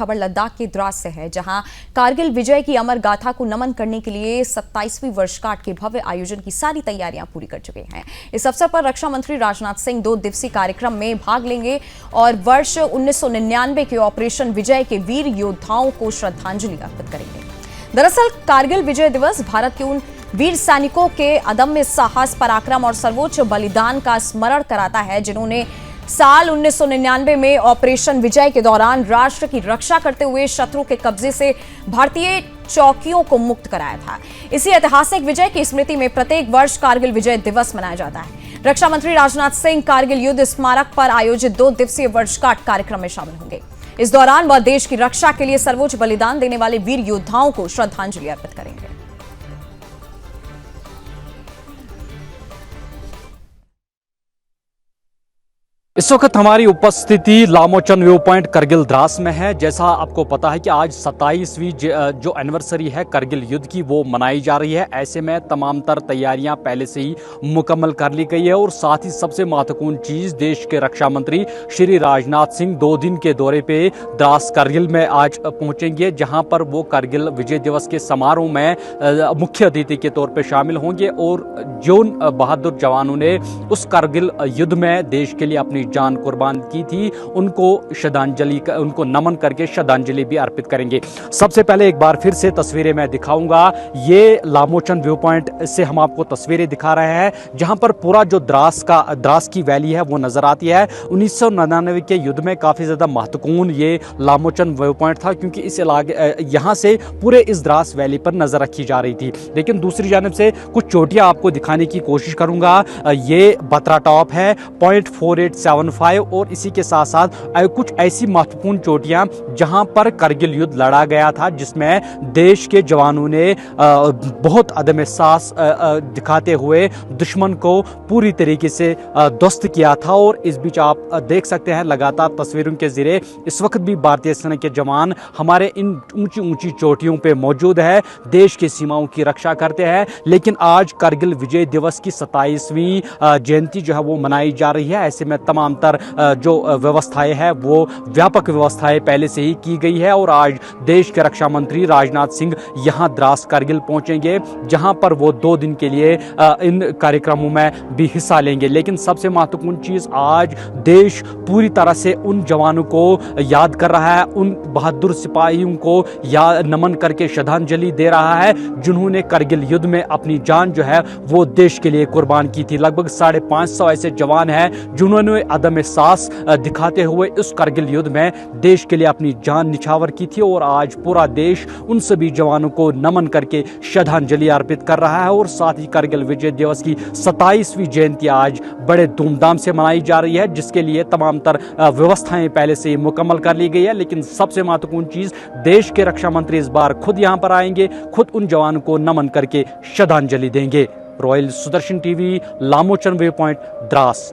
खबर लद्दाख के द्रास से है, जहां कारगिल विजय की अमर गाथा को नमन करने के लिए 27वीं वर्षगांठ के भव्य आयोजन की सारी तैयारियां पूरी कर चुके हैं। इस अवसर पर रक्षा मंत्री राजनाथ सिंह 2 दिवसीय कार्यक्रम में भाग लेंगे और वर्ष 1999 के ऑपरेशन विजय के वीर योद्धाओं को श्रद्धांजलि अर्पित करेंगे। दरअसल कारगिल विजय दिवस भारत के उन वीर सैनिकों के अदम्य साहस, पराक्रम और सर्वोच्च बलिदान का स्मरण कराता है, जिन्होंने साल 1999 में ऑपरेशन विजय के दौरान राष्ट्र की रक्षा करते हुए शत्रु के कब्जे से भारतीय चौकियों को मुक्त कराया था। इसी ऐतिहासिक विजय की स्मृति में प्रत्येक वर्ष कारगिल विजय दिवस मनाया जाता है। रक्षा मंत्री राजनाथ सिंह कारगिल युद्ध स्मारक पर आयोजित 2 दिवसीय वर्षगांठ कार्यक्रम में शामिल होंगे। इस दौरान वह देश की रक्षा के लिए सर्वोच्च बलिदान देने वाले वीर योद्धाओं को श्रद्धांजलि अर्पित करेंगे। इस वक्त हमारी उपस्थिति लामोचन व्यू पॉइंट करगिल द्रास में है। जैसा आपको पता है कि आज 27वीं जो एनिवर्सरी है करगिल युद्ध की, वो मनाई जा रही है। ऐसे में तमाम तर तैयारियां पहले से ही मुकम्मल कर ली गई है और साथ ही सबसे महत्वपूर्ण चीज़, देश के रक्षा मंत्री श्री राजनाथ सिंह 2 दिन के दौरे पे द्रास करगिल में आज पहुंचेंगे, जहां पर वो करगिल विजय दिवस के समारोह में मुख्य अतिथि के तौर पर शामिल होंगे और जोन बहादुर जवानों ने उस करगिल युद्ध में देश के लिए अपनी जान कुर्बान की थी, उनको उनको नमन करके श्रद्धांजलि भी अर्पित करेंगे। सबसे पहले एक बार फिर से तस्वीरें मैं दिखाऊंगा। ये लामोचन व्यू पॉइंट से हम आपको तस्वीरें दिखा रहे हैं, जहां पर पूरा जो द्रास की वैली है वो नजर आती है। 1999 के युद्ध में काफी ज्यादा महत्वपूर्ण ये लामोचन व्यू पॉइंट था, क्योंकि इस इलाके यहाँ से पूरे इस द्रास वैली पर नजर रखी जा रही थी। लेकिन दूसरी जानब से कुछ चोटियां आपको दिखाने की कोशिश करूंगा। ये बत्रा टॉप है 0.4875 और इसी के साथ साथ कुछ ऐसी महत्वपूर्ण चोटियां जहां पर करगिल युद्ध लड़ा गया था, जिसमें देश के जवानों ने बहुत अदम्य साहस दिखाते हुए दुश्मन को पूरी तरीके से ध्वस्त किया था। और इस बीच आप देख सकते हैं लगातार तस्वीरों के जरिए इस वक्त भी भारतीय सेना के जवान हमारे इन ऊंची ऊंची चोटियों पे मौजूद है, देश की सीमाओं की रक्षा करते हैं। लेकिन आज करगिल विजय दिवस की 27वीं जयंती जो है वो मनाई जा रही है। ऐसे में तमाम तर जो व्यवस्थाएं हैं वो व्यापक व्यवस्थाएं पहले से ही की गई है और आज देश के रक्षा मंत्री राजनाथ सिंह यहां द्रास करगिल पहुंचेंगे, जहां पर वो 2 दिन के लिए इन कार्यक्रमों में भी हिस्सा लेंगे। लेकिन सबसे महत्वपूर्ण चीज, आज देश पूरी तरह से उन जवानों को याद कर रहा है, उन बहादुर सिपाहियों को नमन करके श्रद्धांजलि दे रहा है, जिन्होंने करगिल युद्ध में अपनी जान जो है वो देश के लिए कुर्बान की थी। लगभग 550 ऐसे जवान हैं जिन्होंने अदम्य साहस दिखाते हुए उस करगिल युद्ध में देश के लिए अपनी जान निछावर की थी और आज पूरा देश उन सभी जवानों को नमन करके श्रद्धांजलि अर्पित कर रहा है। और साथ ही करगिल विजय दिवस की 27वीं जयंती आज बड़े धूमधाम से मनाई जा रही है, जिसके लिए तमाम तर व्यवस्थाएं पहले से मुकम्मल कर ली गई है। लेकिन सबसे महत्वपूर्ण चीज, देश के रक्षा मंत्री इस बार खुद यहां पर आएंगे, खुद उन जवानों को नमन करके श्रद्धांजलि देंगे। Royal Sudarshan TV, Lamochen view point, Dras.